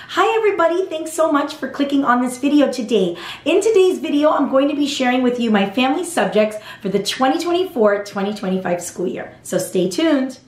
Hi everybody, thanks so much for clicking on this video today. In today's video, I'm going to be sharing with you my family subjects for the 2024-2025 school year. So stay tuned.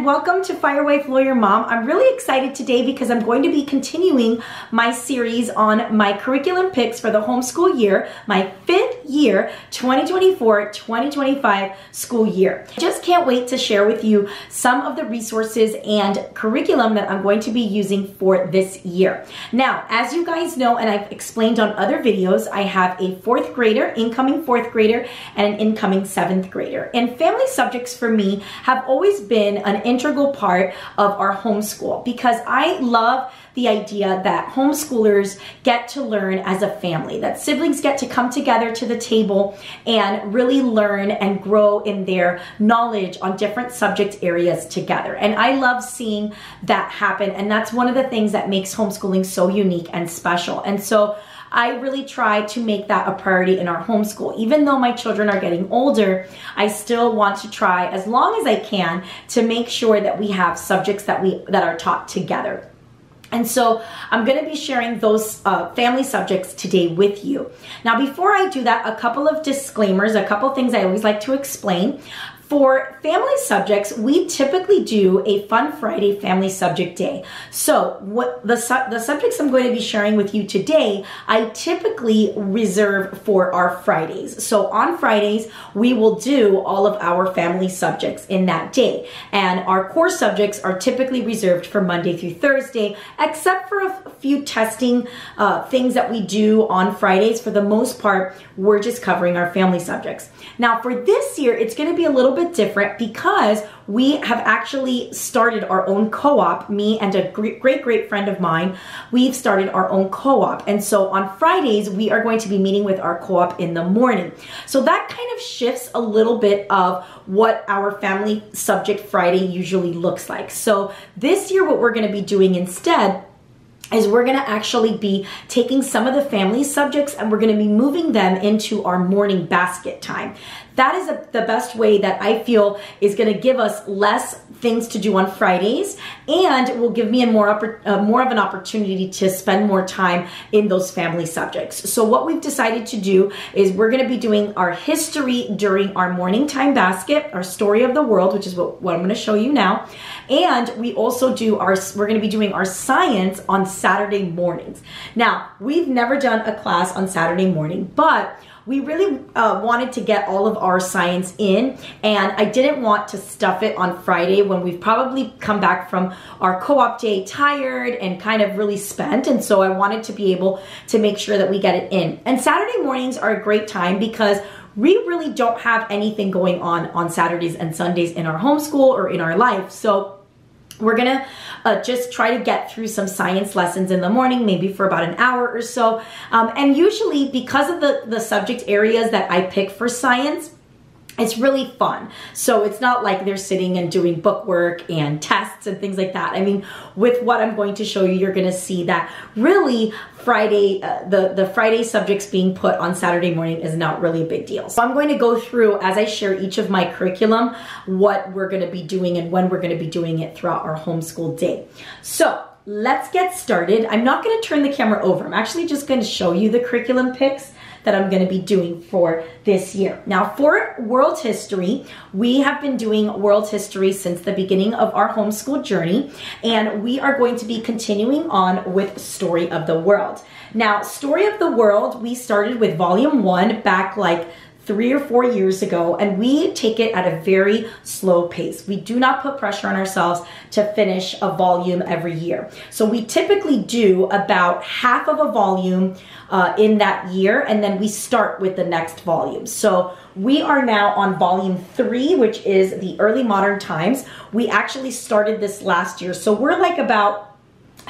Welcome to Firewife Lawyer Mom. I'm really excited today because I'm going to be continuing my series on my curriculum picks for the homeschool year, my 5th year, 2024-2025 school year. I just can't wait to share with you some of the resources and curriculum that I'm going to be using for this year. Now, as you guys know, and I've explained on other videos, I have a 4th grader, incoming 4th grader, and an incoming 7th grader. And family subjects for me have always been an integral part of our homeschool because I love the idea that homeschoolers get to learn as a family, that siblings get to come together to the table and really learn and grow in their knowledge on different subject areas together. And I love seeing that happen, and that's one of the things that makes homeschooling so unique and special. And so I really try to make that a priority in our homeschool. Even though my children are getting older, I still want to try as long as I can to make sure that we have subjects that are taught together. And so I'm going to be sharing those family subjects today with you. Now, before I do that, a couple of disclaimers, a couple things I always like to explain. For family subjects, we typically do a Fun Friday Family Subject Day. So what the subjects I'm going to be sharing with you today, I typically reserve for our Fridays. So on Fridays, we will do all of our family subjects in that day. And our core subjects are typically reserved for Monday through Thursday, except for a few testing things that we do on Fridays. For the most part, we're just covering our family subjects. Now for this year, it's going to be a little bit different because we have actually started our own co-op. Me and a great friend of mine, we've started our own co-op. And so on Fridays, we are going to be meeting with our co-op in the morning. So that kind of shifts a little bit of what our family subject Friday usually looks like. So this year, what we're going to be doing instead is we're going to actually be taking some of the family subjects and we're going to be moving them into our morning basket time. That is the best way that I feel is going to give us less things to do on Fridays and will give me more of an opportunity to spend more time in those family subjects. So what we've decided to do is we're going to be doing our history during our morning time basket, our story of the world, which is what I'm going to show you now. And we also we're going to be doing our science on Saturday mornings. Now, we've never done a class on Saturday morning, but we really wanted to get all of our science in, and I didn't want to stuff it on Friday when we've probably come back from our co-op day tired and kind of really spent, and so I wanted to be able to make sure that we get it in. And Saturday mornings are a great time because we really don't have anything going on Saturdays and Sundays in our homeschool or in our life. So we're gonna just try to get through some science lessons in the morning, maybe for about an hour or so. And usually because of the subject areas that I pick for science, it's really fun. So it's not like they're sitting and doing book work and tests and things like that. I mean, with what I'm going to show you, you're gonna see that really Friday, the Friday subjects being put on Saturday morning is not really a big deal. So I'm going to go through, as I share each of my curriculum, what we're gonna be doing and when we're gonna be doing it throughout our homeschool day. So let's get started. I'm not gonna turn the camera over. I'm actually just gonna show you the curriculum picks that I'm going to be doing for this year. Now for world history, we have been doing world history since the beginning of our homeschool journey, and we are going to be continuing on with Story of the World. Now, Story of the World, we started with volume 1 back like 3 or 4 years ago, and we take it at a very slow pace. We do not put pressure on ourselves to finish a volume every year. So we typically do about half of a volume in that year, and then we start with the next volume. So we are now on volume 3, which is the early modern times. We actually started this last year. So we're like about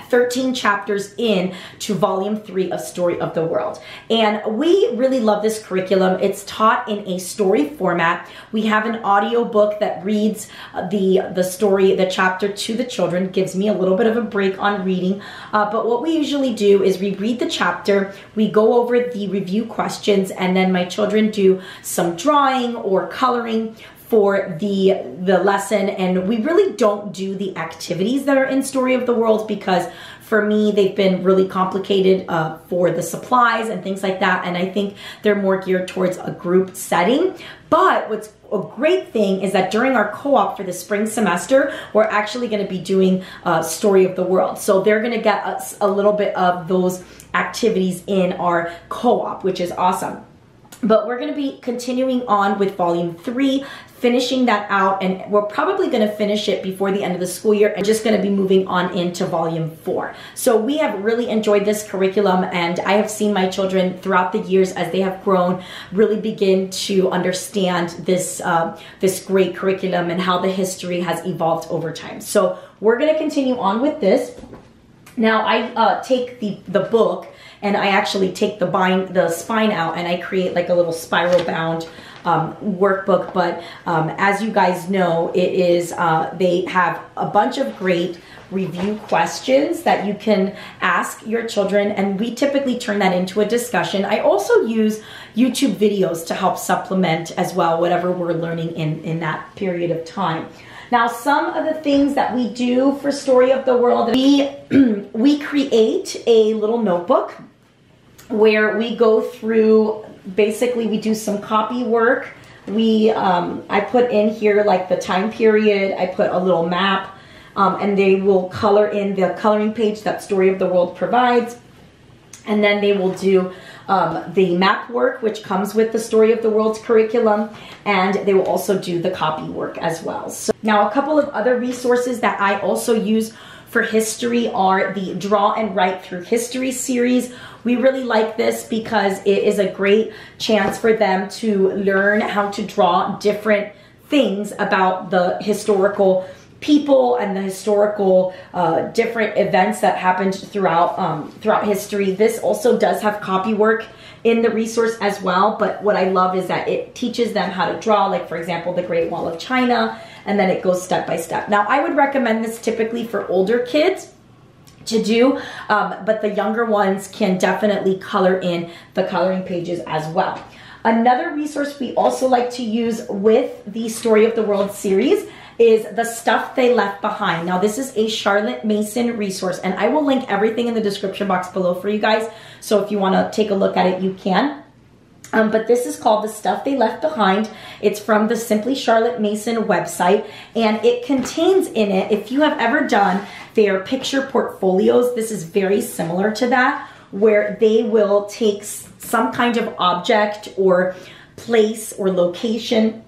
13 chapters in to volume 3 of Story of the World. And we really love this curriculum. It's taught in a story format. We have an audio book that reads the story, the chapter to the children, gives me a little bit of a break on reading. But what we usually do is we read the chapter, we go over the review questions, and then my children do some drawing or coloring for the lesson. And we really don't do the activities that are in Story of the World because for me they've been really complicated for the supplies and things like that, and I think they're more geared towards a group setting. But what's a great thing is that during our co-op for the spring semester, we're actually going to be doing Story of the World, so they're going to get us a little bit of those activities in our co-op, which is awesome. But we're going to be continuing on with volume 3, finishing that out, and we're probably going to finish it before the end of the school year and just going to be moving on into volume 4. So we have really enjoyed this curriculum, and I have seen my children throughout the years as they have grown really begin to understand this this great curriculum and how the history has evolved over time. So we're going to continue on with this. Now I take the book and I actually take the spine out and I create like a little spiral bound workbook. But as you guys know, it is they have a bunch of great review questions that you can ask your children, and we typically turn that into a discussion. I also use YouTube videos to help supplement as well whatever we're learning in that period of time. Now, some of the things that we do for Story of the World, we create a little notebook where we go through, basically we do some copy work. I put in here like the time period, I put a little map, and they will color in the coloring page that Story of the World provides. And then they will do the map work, which comes with the Story of the World's curriculum, and they will also do the copy work as well. So now a couple of other resources that I also use for history are the Draw and Write Through History series. We really like this because it is a great chance for them to learn how to draw different things about the historical people and the historical different events that happened throughout history. This also does have copy work in the resource as well, but what I love is that it teaches them how to draw, like for example the Great Wall of China, and then it goes step by step. Now I would recommend this typically for older kids to do, but the younger ones can definitely color in the coloring pages as well. Another resource we also like to use with the Story of the World series is The Stuff They Left Behind. Now this is a Charlotte Mason resource, and I will link everything in the description box below for you guys, so if you want to take a look at it, you can. But this is called The Stuff They Left Behind. It's from the Simply Charlotte Mason website, and it contains in it, if you have ever done their picture portfolios, this is very similar to that, where they will take some kind of object or place or location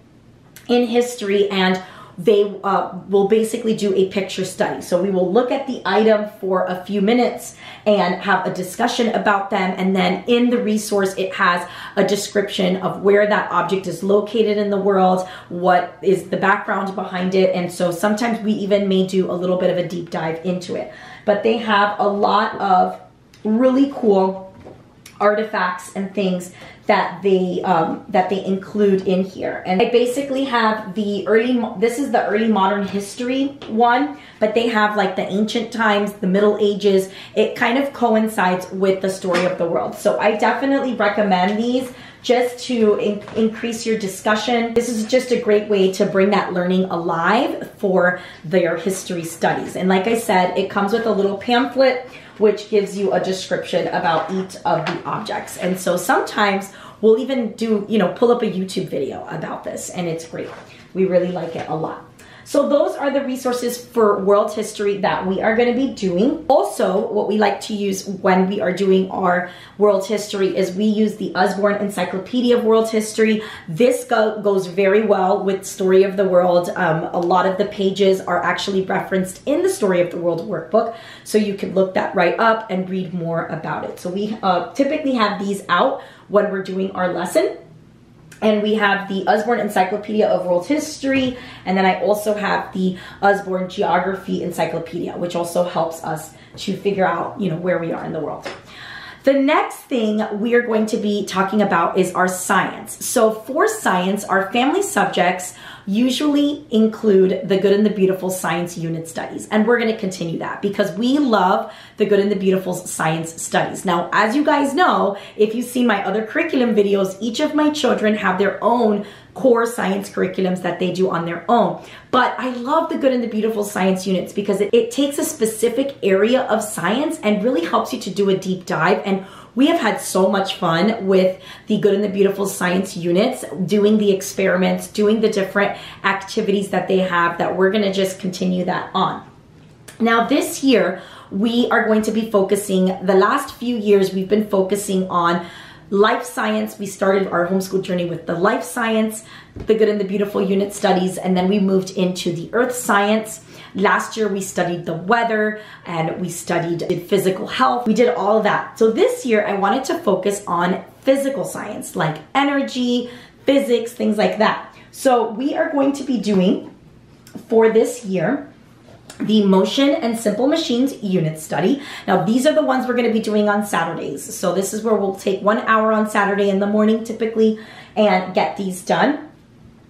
in history, and they will basically do a picture study. So we will look at the item for a few minutes and have a discussion about them, and then in the resource it has a description of where that object is located in the world, what is the background behind it, and so sometimes we even may do a little bit of a deep dive into it. But they have a lot of really cool artifacts and things that they include in here. And I basically have this is the early modern history one, but they have like the ancient times, the Middle Ages. It kind of coincides with the Story of the World. So I definitely recommend these just to increase your discussion. This is just a great way to bring that learning alive for their history studies. And like I said, it comes with a little pamphlet which gives you a description about each of the objects. And so sometimes we'll even do, pull up a YouTube video about this, and it's great. We really like it a lot. So those are the resources for world history that we are going to be doing. Also, what we like to use when we are doing our world history is we use the Usborne Encyclopedia of World History. This goes very well with Story of the World. A lot of the pages are actually referenced in the Story of the World workbook, so you can look that right up and read more about it. So we typically have these out when we're doing our lesson. And we have the Usborne Encyclopedia of World History. And then I also have the Usborne Geography Encyclopedia, which also helps us to figure out, you know, where we are in the world. The next thing we are going to be talking about is our science. So for science, our family subjects usually include the Good and the Beautiful science unit studies. And we're going to continue that because we love the Good and the Beautiful science studies. Now, as you guys know, if you've seen my other curriculum videos, each of my children have their own core science curriculums that they do on their own. But I love the Good and the Beautiful science units because it takes a specific area of science and really helps you to do a deep dive. And we have had so much fun with the Good and the Beautiful science units, doing the experiments, doing the different activities that they have, that we're gonna just continue that on. Now this year, we are going to be focusing, the last few years, we've been focusing on life science. We started our homeschool journey with the life science, the Good and the Beautiful unit studies, and then we moved into the earth science. Last year we studied the weather and we did physical health. We did all of that. So this year I wanted to focus on physical science like energy, physics, things like that. So we are going to be doing for this year the Motion and Simple Machines unit study. Now these are the ones we're going to be doing on Saturdays. So this is where we'll take 1 hour on Saturday in the morning typically and get these done.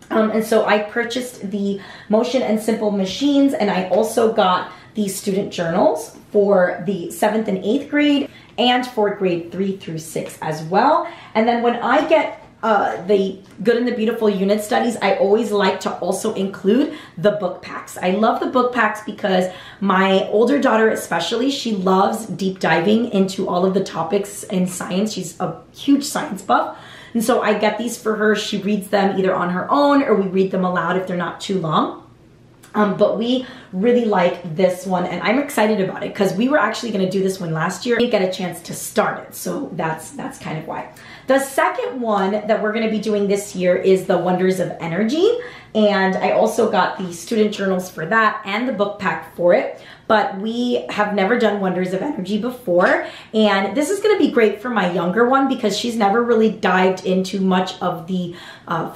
And so I purchased the Motion and Simple Machines, and I also got the student journals for the 7th and 8th grade and for grade 3 through 6 as well. And then when I get the Good and the Beautiful unit studies, I always like to also include the book packs. I love the book packs because my older daughter especially, she loves deep diving into all of the topics in science. She's a huge science buff. And so I get these for her. She reads them either on her own or we read them aloud if they're not too long. But we really like this one and I'm excited about it because we were actually going to do this one last year. We didn't get a chance to start it. So that's kind of why. The second one that we're going to be doing this year is the Wonders of Energy. And I also got the student journals for that and the book pack for it. But we have never done Wonders of Energy before. And this is going to be great for my younger one because she's never really dived into much of the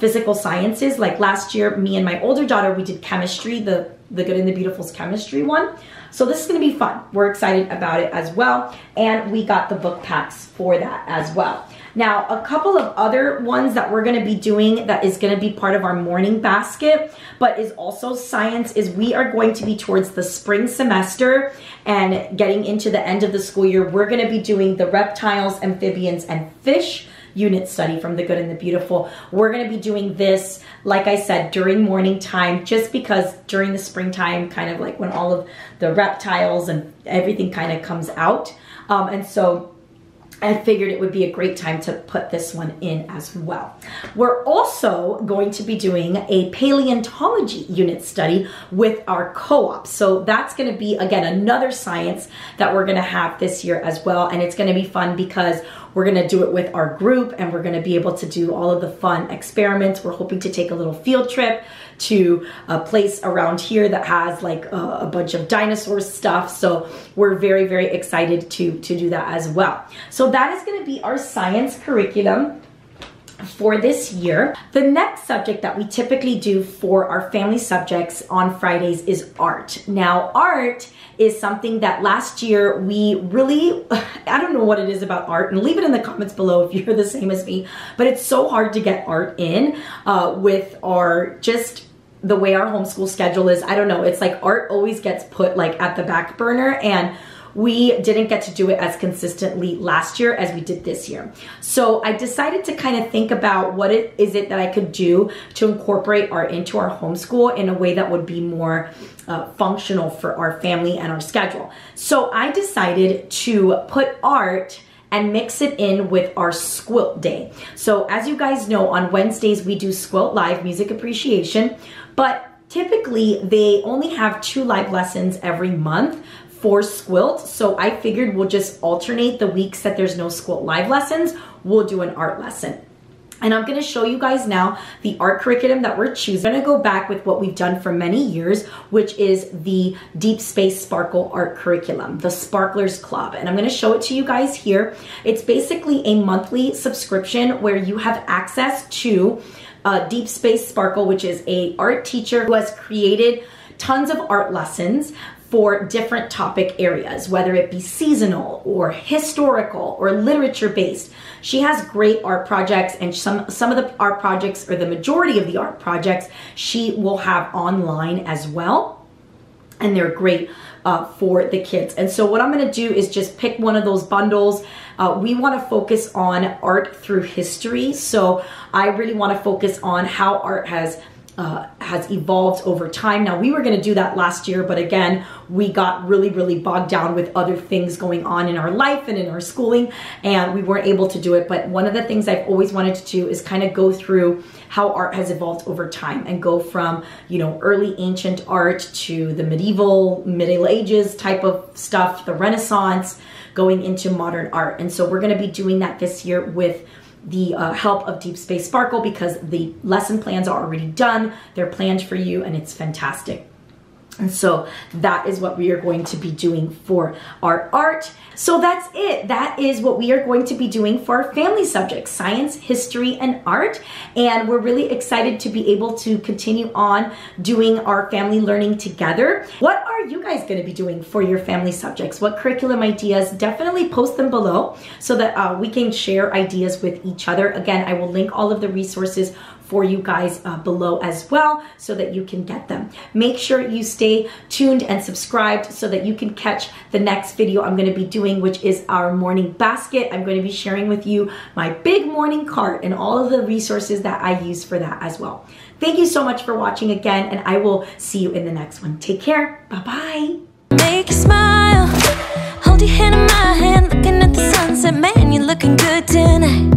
physical sciences. Like last year, me and my older daughter, we did chemistry, the Good and the Beautiful's chemistry one. So this is going to be fun. We're excited about it as well. And we got the book packs for that as well. Now, a couple of other ones that we're going to be doing that is going to be part of our morning basket, but is also science, is we are going to be towards the spring semester and getting into the end of the school year. We're going to be doing the reptiles, amphibians, and fish unit study from the Good and the Beautiful. We're going to be doing this, like I said, during morning time, just because during the springtime, kind of like when all of the reptiles and everything kind of comes out. And so I figured it would be a great time to put this one in as well. We're also going to be doing a paleontology unit study with our co-op. So that's going to be, again, another science that we're going to have this year as well. And it's going to be fun because we're going to do it with our group and we're going to be able to do all of the fun experiments. We're hoping to take a little field trip to a place around here that has like a bunch of dinosaur stuff. So we're very, very excited to do that as well. So that is going to be our science curriculum for this year. The next subject that we typically do for our family subjects on Fridays is art. Now, art is something that last year we really, I don't know what it is about art, and leave it in the comments below if you're the same as me, but it's so hard to get art in with our, just the way our homeschool schedule is. I don't know, it's like art always gets put like at the back burner, and we didn't get to do it as consistently last year as we did this year. So I decided to kind of think about what it is that I could do to incorporate art into our homeschool in a way that would be more functional for our family and our schedule. So I decided to put art and mix it in with our Squilt Day. So as you guys know, on Wednesdays we do Squilt Live Music Appreciation, but typically they only have 2 live lessons every month for Squilt. So I figured we'll just alternate the weeks that there's no Squilt live lessons. We'll do an art lesson. And I'm gonna show you guys now the art curriculum that we're choosing. I'm gonna go back with what we've done for many years, which is the Deep Space Sparkle art curriculum, the Sparklers Club. And I'm gonna show it to you guys here. It's basically a monthly subscription where you have access to Deep Space Sparkle, which is a art teacher who has created tons of art lessons for different topic areas, whether it be seasonal or historical or literature based. She has great art projects, and some of the art projects, or the majority of the art projects, she will have online as well. And they're great for the kids. And so what I'm gonna do is just pick one of those bundles. We wanna focus on art through history. So I really wanna focus on how art has evolved over time. Now, we were going to do that last year, but again, we got really bogged down with other things going on in our life and in our schooling, and we weren't able to do it. But one of the things I've always wanted to do is kind of go through how art has evolved over time and go from, you know, early ancient art to the Middle Ages type of stuff, the Renaissance, going into modern art. And so we're going to be doing that this year with the help of Deep Space Sparkle, because the lesson plans are already done. They're planned for you, and it's fantastic. And so that is what we are going to be doing for our art. So that's it. That is what we are going to be doing for our family subjects, science, history, and art. And we're really excited to be able to continue on doing our family learning together. What are you guys going to be doing for your family subjects? What curriculum ideas? Definitely post them below so that we can share ideas with each other. Again, I will link all of the resources for you guys below as well, so that you can get them. Make sure you stay tuned and subscribed so that you can catch the next video I'm going to be doing, which is our morning basket. I'm going to be sharing with you my big morning cart and all of the resources that I use for that as well. Thank you so much for watching again, and I will see you in the next one. Take care. Bye-bye. Make you smile, hold your hand in my hand, looking at the sunset. Man, you're looking good tonight.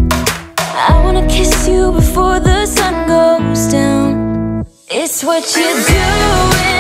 I wanna kiss you before the sun goes down. It's what you're doing.